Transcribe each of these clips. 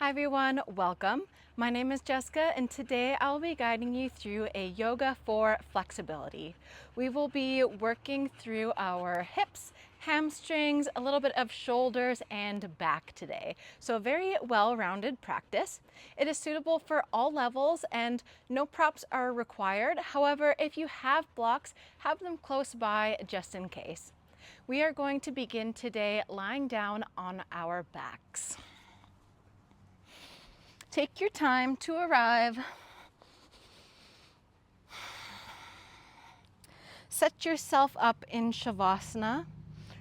Hi everyone, welcome. My name is Jessica and today I'll be guiding you through a yoga for flexibility. We will be working through our hips, hamstrings, a little bit of shoulders and back today. So a very well-rounded practice. It is suitable for all levels and no props are required. However, if you have blocks, have them close by just in case. We are going to begin today lying down on our backs. Take your time to arrive. Set yourself up in Shavasana.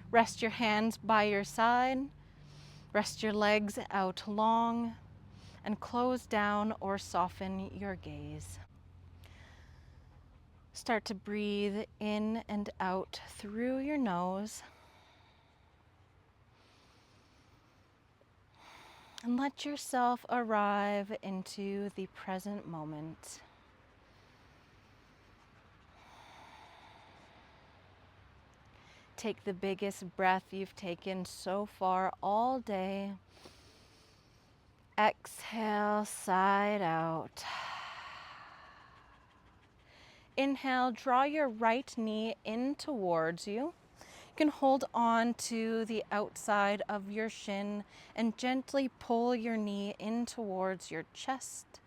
Rest your hands by your side. Rest your legs out long and close down or soften your gaze. Start to breathe in and out through your nose. And let yourself arrive into the present moment. Take the biggest breath you've taken so far all day. Exhale, side out. Inhale, draw your right knee in towards you. You can hold on to the outside of your shin and gently pull your knee in towards your chest,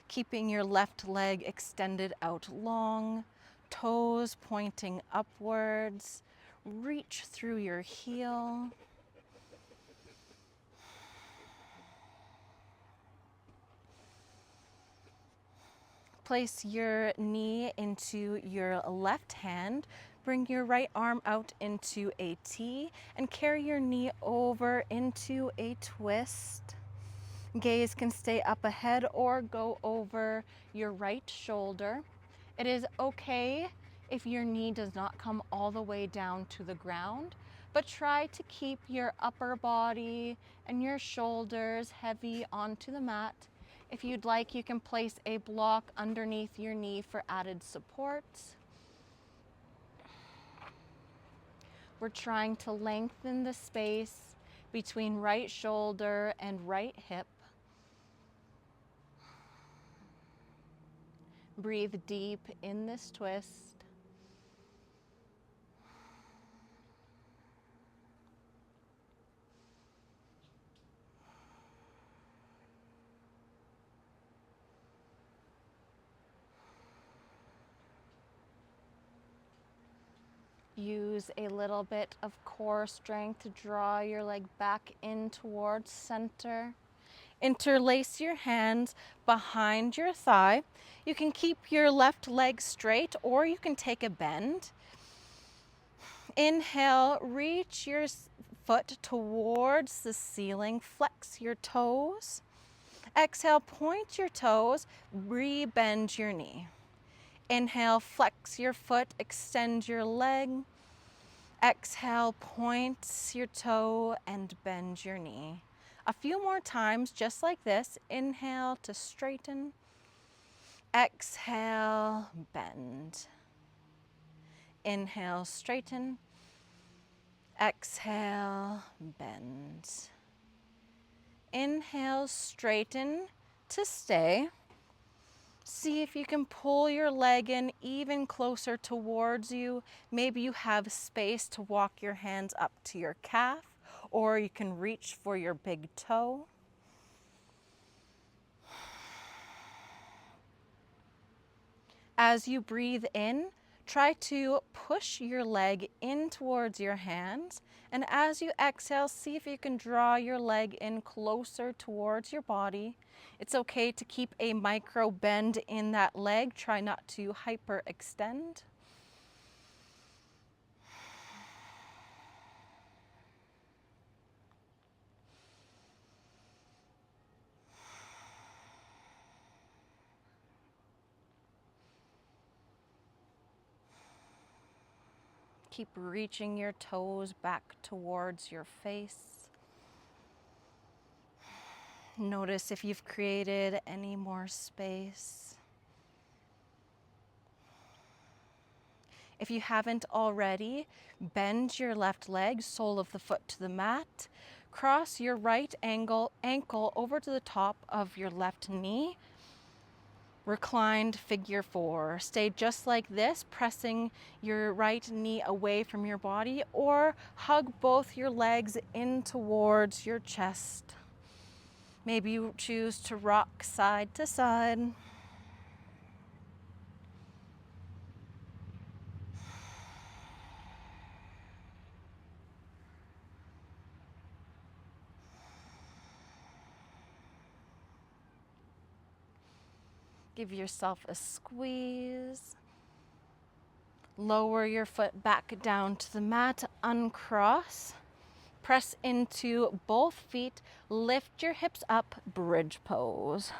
keeping your left leg extended out long, toes pointing upwards. Reach through your heel. Place your knee into your left hand. Bring your right arm out into a T and carry your knee over into a twist. Gaze can stay up ahead or go over your right shoulder. It is okay if your knee does not come all the way down to the ground, but try to keep your upper body and your shoulders heavy onto the mat. If you'd like, you can place a block underneath your knee for added support. We're trying to lengthen the space between right shoulder and right hip. Breathe deep in this twist. Use a little bit of core strength to draw your leg back in towards center. Interlace your hands behind your thigh. You can keep your left leg straight or you can take a bend. Inhale, reach your foot towards the ceiling. Flex your toes. Exhale, point your toes. Re-bend your knee. Inhale, flex your foot, extend your leg. Exhale, point your toe and bend your knee. A few more times, just like this. Inhale to straighten. Exhale, bend. Inhale, straighten. Exhale, bend. Inhale, straighten to stay. See if you can pull your leg in even closer towards you. Maybe you have space to walk your hands up to your calf, or you can reach for your big toe. As you breathe in, try to push your leg in towards your hands. And as you exhale, see if you can draw your leg in closer towards your body. It's okay to keep a micro bend in that leg. Try not to hyperextend. Keep reaching your toes back towards your face. Notice if you've created any more space. If you haven't already, bend your left leg, sole of the foot to the mat. Cross your right ankle over to the top of your left knee. Reclined figure four. Stay just like this, pressing your right knee away from your body, or hug both your legs in towards your chest. Maybe you choose to rock side to side. Give yourself a squeeze. Lower your foot back down to the mat, uncross. Press into both feet, lift your hips up, bridge pose.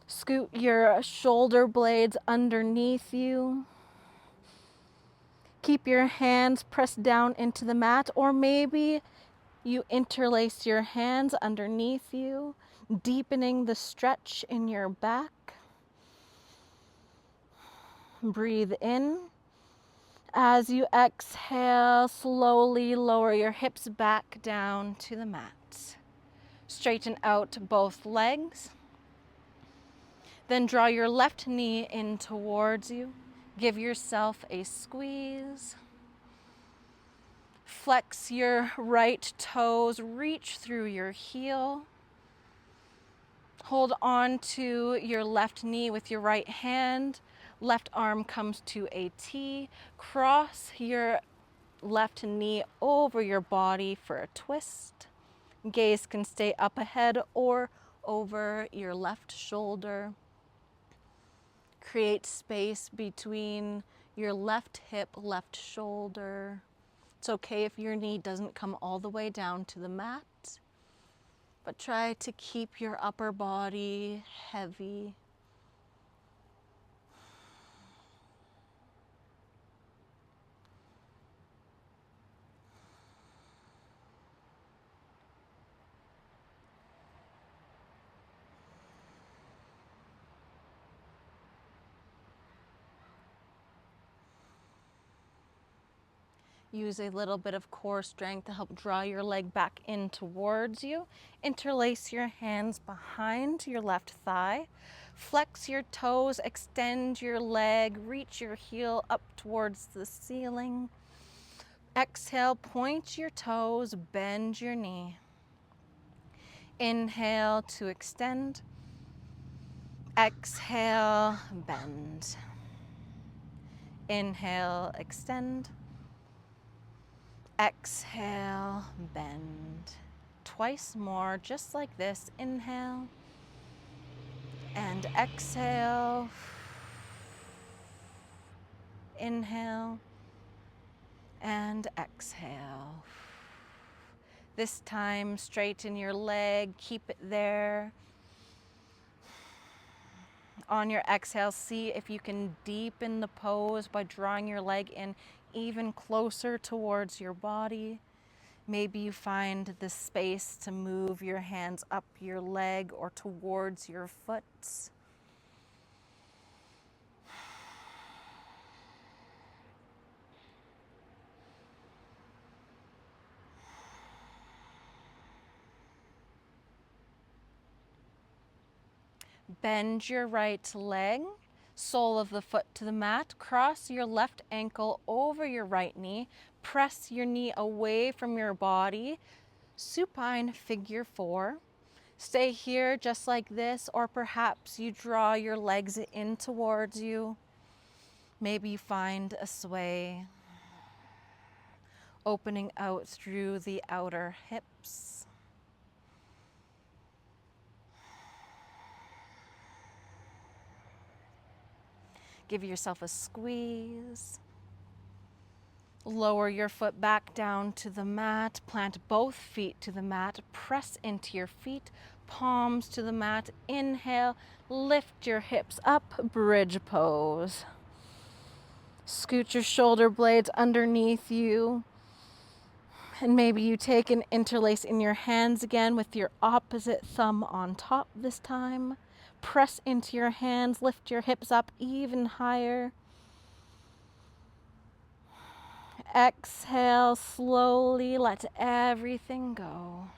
Scoot your shoulder blades underneath you. Keep your hands pressed down into the mat, or maybe you interlace your hands underneath you, deepening the stretch in your back. Breathe in. As you exhale, slowly lower your hips back down to the mat. Straighten out both legs. Then draw your left knee in towards you. Give yourself a squeeze. Flex your right toes, reach through your heel. Hold on to your left knee with your right hand. Left arm comes to a T. Cross your left knee over your body for a twist. Gaze can stay up ahead or over your left shoulder. Create space between your left hip, left shoulder. It's okay if your knee doesn't come all the way down to the mat, but try to keep your upper body heavy. Use a little bit of core strength to help draw your leg back in towards you. Interlace your hands behind your left thigh. Flex your toes, extend your leg, reach your heel up towards the ceiling. Exhale, point your toes, bend your knee. Inhale to extend. Exhale, bend. Inhale, extend. Exhale, bend. Twice more, just like this. Inhale and exhale. Inhale and exhale. This time, straighten your leg, keep it there. On your exhale, see if you can deepen the pose by drawing your leg in even closer towards your body. Maybe you find the space to move your hands up your leg or towards your foot. Bend your right leg, sole of the foot to the mat. Cross your left ankle over your right knee. Press your knee away from your body. Supine figure four. Stay here just like this, or perhaps you draw your legs in towards you. Maybe you find a sway, opening out through the outer hips. Give yourself a squeeze. Lower your foot back down to the mat. Plant both feet to the mat. Press into your feet, palms to the mat. Inhale, lift your hips up, bridge pose. Scoot your shoulder blades underneath you. And maybe you take and interlace in your hands again with your opposite thumb on top this time. Press into your hands, lift your hips up even higher. Exhale, slowly let everything go.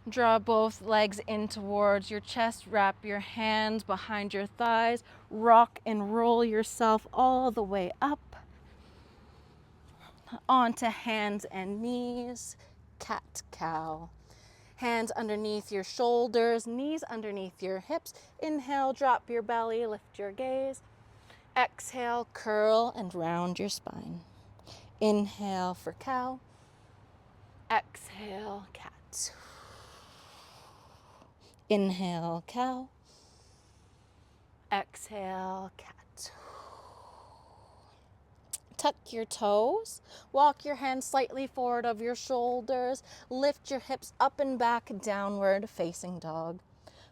Draw both legs in towards your chest. Wrap your hands behind your thighs. Rock and roll yourself all the way up onto hands and knees. Cat cow. Hands underneath your shoulders, knees underneath your hips. Inhale, drop your belly, lift your gaze. Exhale, curl and round your spine. Inhale for cow. Exhale, cat. Inhale, cow. Exhale, cat. Tuck your toes. Walk your hands slightly forward of your shoulders. Lift your hips up and back, downward facing dog.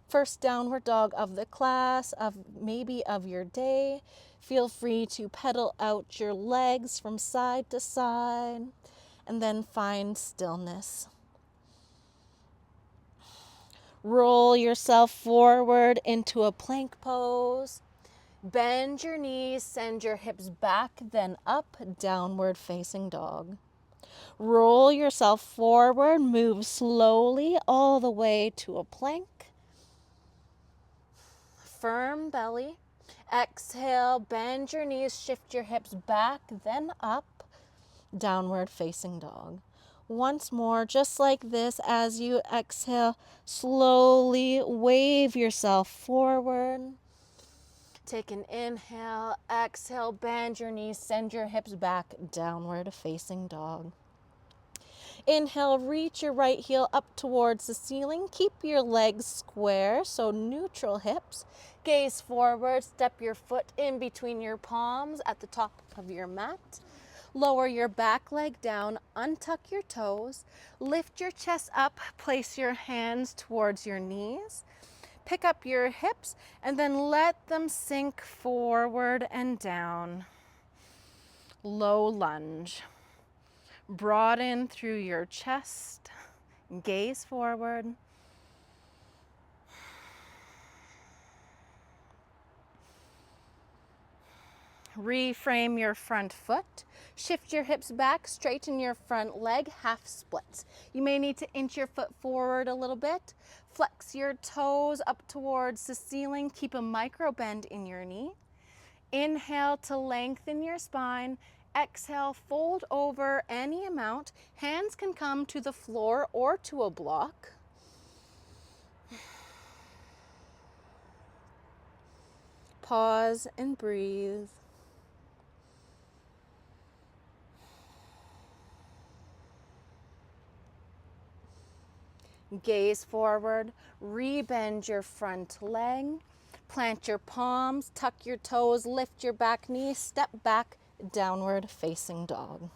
First downward dog of the class, maybe of your day. Feel free to pedal out your legs from side to side and then find stillness. Roll yourself forward into a plank pose. Bend your knees, send your hips back, then up, downward facing dog. Roll yourself forward, move slowly all the way to a plank. Firm belly. Exhale, bend your knees, shift your hips back, then up, downward facing dog. Once more, just like this, as you exhale, slowly wave yourself forward. Take an inhale, exhale, bend your knees, send your hips back, downward facing dog. Inhale, reach your right heel up towards the ceiling. Keep your legs square, so neutral hips. Gaze forward, step your foot in between your palms at the top of your mat. Lower your back leg down, untuck your toes. Lift your chest up, place your hands towards your knees. Pick up your hips and then let them sink forward and down. Low lunge. Broaden through your chest. Gaze forward. Reframe your front foot. Shift your hips back, straighten your front leg, half splits. You may need to inch your foot forward a little bit. Flex your toes up towards the ceiling. Keep a micro bend in your knee. Inhale to lengthen your spine. Exhale, fold over any amount. Hands can come to the floor or to a block. Pause and breathe. Gaze forward, rebend your front leg, plant your palms, tuck your toes, lift your back knee, step back, downward facing dog.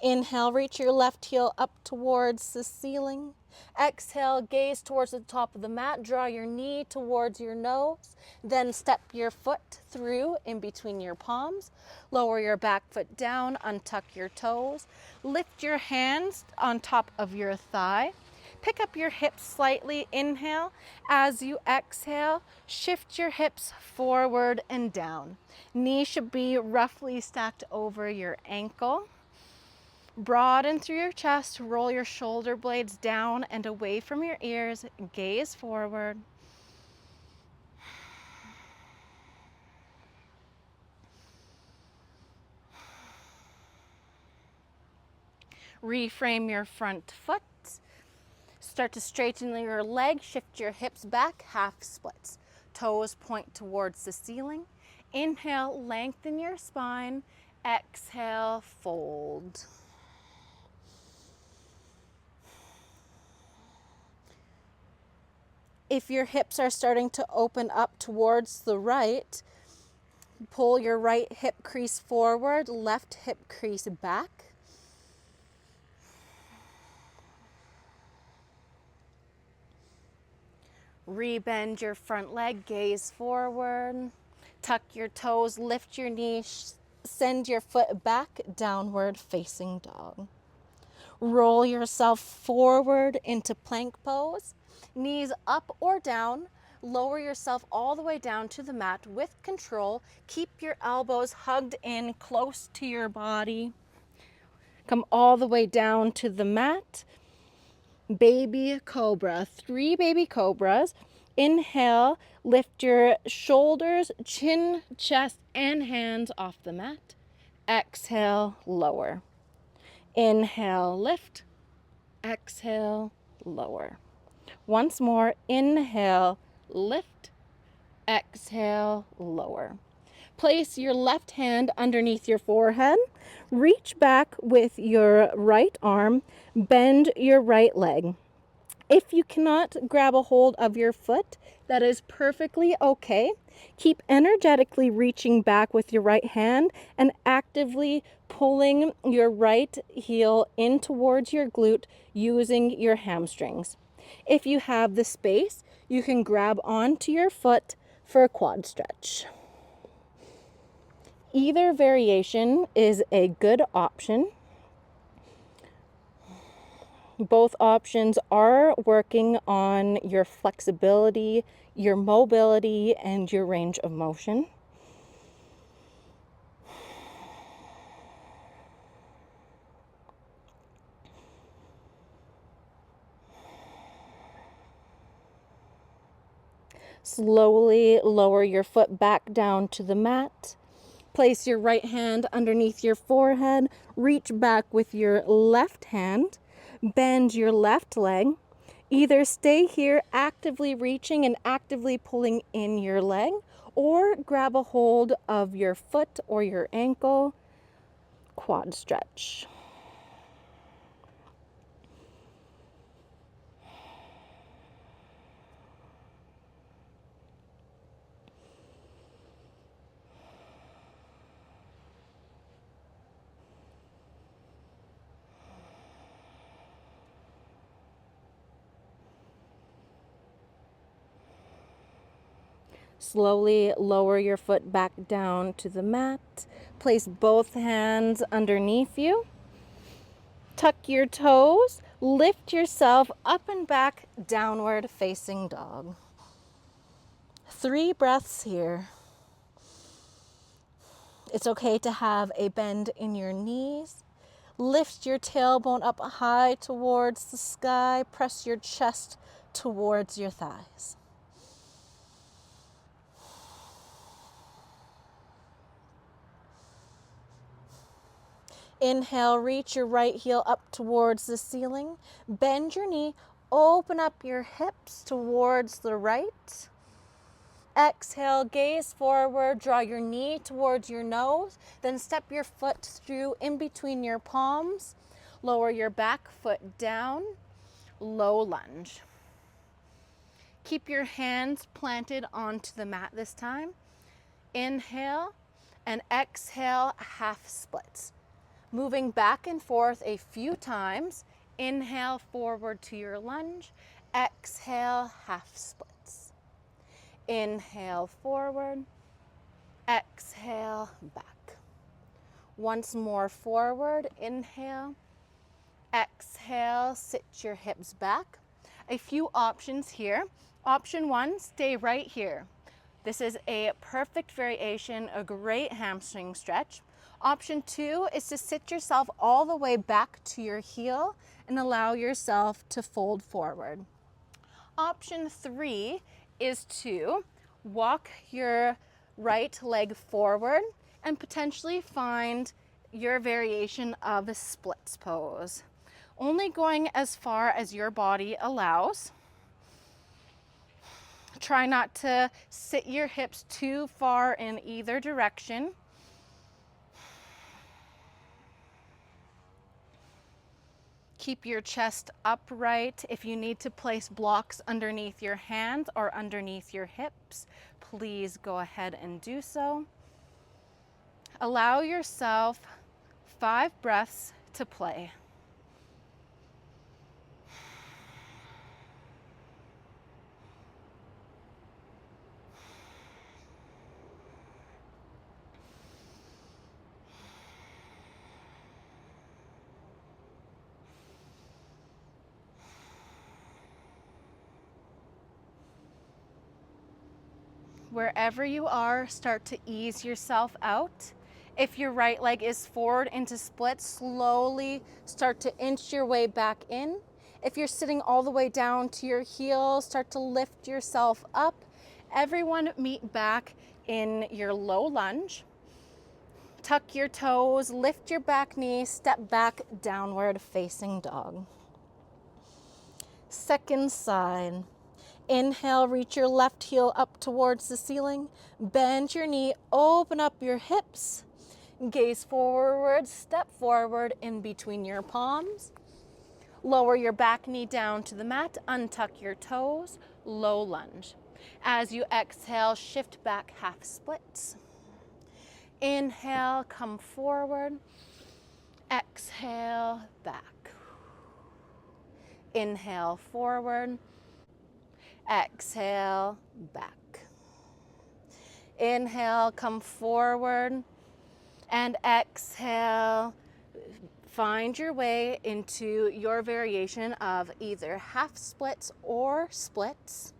Inhale, reach your left heel up towards the ceiling. Exhale, gaze towards the top of the mat, draw your knee towards your nose, then step your foot through in between your palms. Lower your back foot down, untuck your toes, lift your hands on top of your thigh. Pick up your hips slightly, inhale. As you exhale, shift your hips forward and down. Knee should be roughly stacked over your ankle. Broaden through your chest, roll your shoulder blades down and away from your ears, gaze forward. Reframe your front foot. Start to straighten your leg, shift your hips back, half splits. Toes point towards the ceiling. Inhale, lengthen your spine. Exhale, fold. If your hips are starting to open up towards the right, pull your right hip crease forward, left hip crease back. Rebend your front leg, gaze forward. Tuck your toes, lift your knees, send your foot back, downward facing dog. Roll yourself forward into plank pose. Knees up or down. lower yourself all the way down to the mat with control. Keep your elbows hugged in close to your body. Come all the way down to the mat. Baby cobra, 3 baby cobras. Inhale, lift your shoulders, chin, chest, and hands off the mat. Exhale, lower. Inhale, lift. Exhale, lower. Once more, inhale, lift. Exhale, lower. Place your left hand underneath your forehead. Reach back with your right arm. Bend your right leg. If you cannot grab a hold of your foot, that is perfectly okay. Keep energetically reaching back with your right hand and actively pulling your right heel in towards your glute using your hamstrings. If you have the space, you can grab onto your foot for a quad stretch. Either variation is a good option. Both options are working on your flexibility, your mobility, and your range of motion. Slowly lower your foot back down to the mat. Place your right hand underneath your forehead. Reach back with your left hand. Bend your left leg. Either stay here actively reaching and actively pulling in your leg, or grab a hold of your foot or your ankle. Quad stretch. Slowly lower your foot back down to the mat. Place both hands underneath you. Tuck your toes. Lift yourself up and back, downward facing dog. 3 breaths here. It's okay to have a bend in your knees. Lift your tailbone up high towards the sky. Press your chest towards your thighs. Inhale, reach your right heel up towards the ceiling. Bend your knee, open up your hips towards the right. Exhale, gaze forward, draw your knee towards your nose, then step your foot through in between your palms. Lower your back foot down, low lunge. Keep your hands planted onto the mat this time. Inhale and exhale, half splits. Moving back and forth a few times. Inhale forward to your lunge. Exhale, half splits. Inhale forward. Exhale back. Once more forward. Inhale. Exhale, sit your hips back. A few options here. Option 1, stay right here. This is a perfect variation, a great hamstring stretch. Option 2 is to sit yourself all the way back to your heel and allow yourself to fold forward. Option 3 is to walk your right leg forward and potentially find your variation of a splits pose. Only going as far as your body allows. Try not to sit your hips too far in either direction. Keep your chest upright. If you need to place blocks underneath your hands or underneath your hips, please go ahead and do so. Allow yourself 5 breaths to play. Wherever you are, start to ease yourself out. If your right leg is forward into split, slowly start to inch your way back in. If you're sitting all the way down to your heels, start to lift yourself up. Everyone meet back in your low lunge. Tuck your toes, lift your back knee, step back, downward facing dog. Second side. Inhale, reach your left heel up towards the ceiling. Bend your knee, open up your hips. Gaze forward, step forward in between your palms. Lower your back knee down to the mat, untuck your toes, low lunge. As you exhale, shift back half splits. Inhale, come forward. Exhale, back. Inhale, forward. Exhale, back. Inhale, come forward. And exhale, find your way into your variation of either half splits or splits.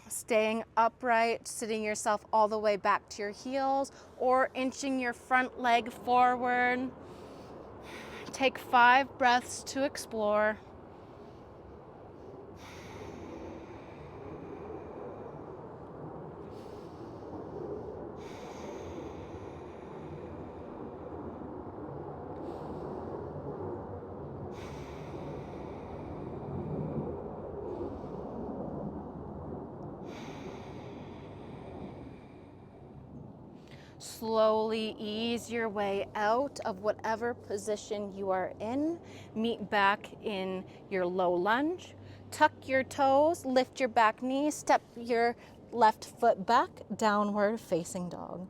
Staying upright, sitting yourself all the way back to your heels, or inching your front leg forward. Take 5 breaths to explore. Slowly ease your way out of whatever position you are in. Meet back in your low lunge. Tuck your toes, lift your back knee, step your left foot back, downward facing dog.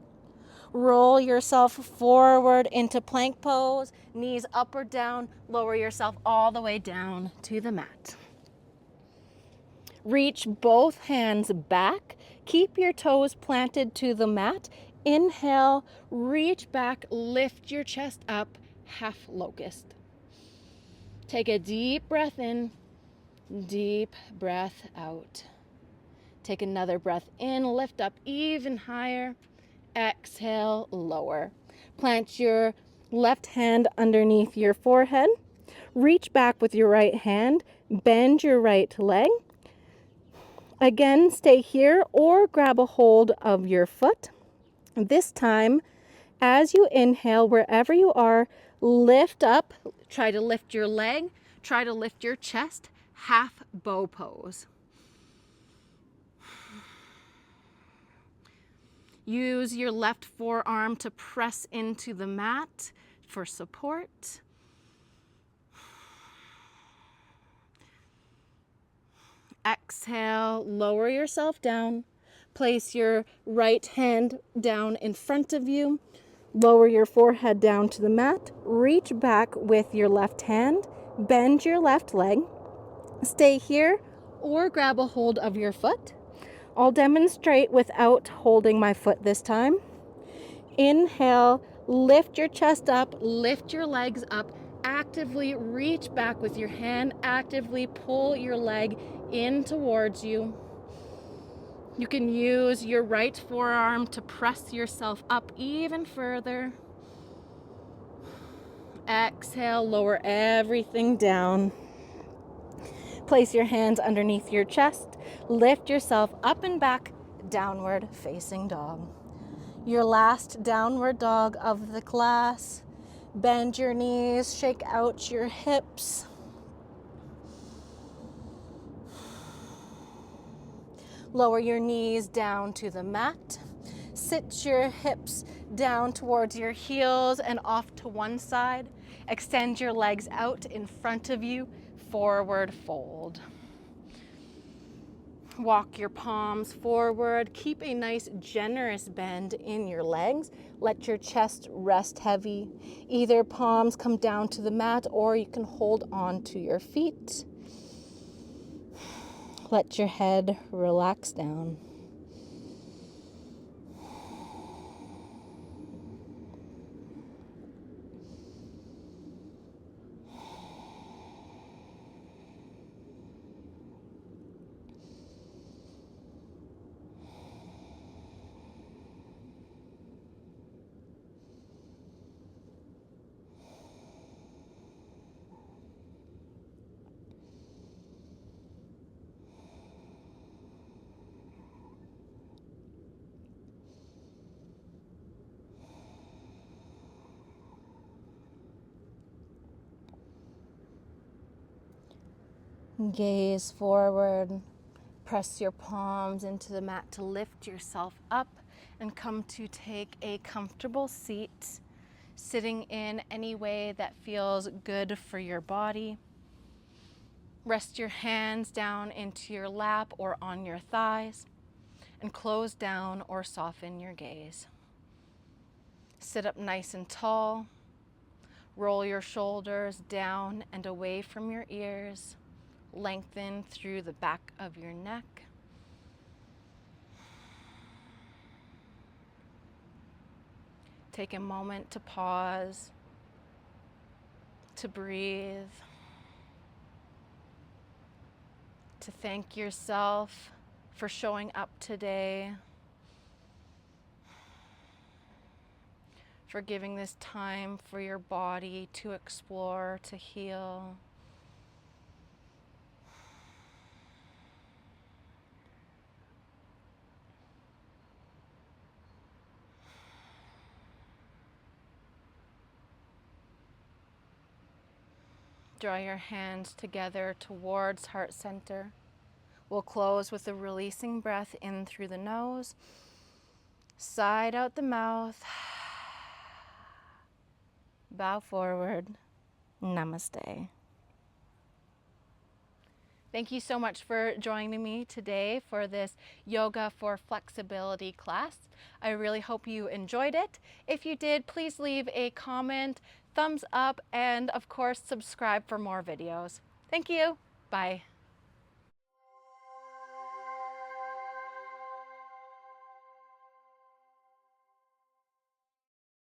Roll yourself forward into plank pose, knees up or down, lower yourself all the way down to the mat. Reach both hands back. Keep your toes planted to the mat. Inhale, reach back, lift your chest up, half locust. Take a deep breath in, deep breath out. Take another breath in, lift up even higher. Exhale, lower. Plant your left hand underneath your forehead. Reach back with your right hand, bend your right leg. Again, stay here or grab a hold of your foot. This time, as you inhale, wherever you are, lift up. Try to lift your leg. Try to lift your chest. Half bow pose. Use your left forearm to press into the mat for support. Exhale, lower yourself down. Place your right hand down in front of you. Lower your forehead down to the mat. Reach back with your left hand. Bend your left leg. Stay here or grab a hold of your foot. I'll demonstrate without holding my foot this time. Inhale, lift your chest up, lift your legs up. Actively reach back with your hand. Actively pull your leg in towards you. You can use your right forearm to press yourself up even further. Exhale, lower everything down. Place your hands underneath your chest. Lift yourself up and back, downward facing dog. Your last downward dog of the class. Bend your knees, shake out your hips. Lower your knees down to the mat. Sit your hips down towards your heels and off to one side. Extend your legs out in front of you, forward fold. Walk your palms forward. Keep a nice generous bend in your legs. Let your chest rest heavy. Either palms come down to the mat or you can hold on to your feet. Let your head relax down. Gaze forward. Press your palms into the mat to lift yourself up and come to take a comfortable seat, sitting in any way that feels good for your body. Rest your hands down into your lap or on your thighs and close down or soften your gaze. Sit up nice and tall. Roll your shoulders down and away from your ears. Lengthen through the back of your neck. Take a moment to pause, to breathe, to thank yourself for showing up today, for giving this time for your body to explore, to heal. Draw your hands together towards heart center. We'll close with a releasing breath in through the nose, side out the mouth, bow forward. Namaste. Thank you so much for joining me today for this Yoga for Flexibility class. I really hope you enjoyed it. If you did, please leave a comment, thumbs up, and of course, subscribe for more videos. Thank you. Bye.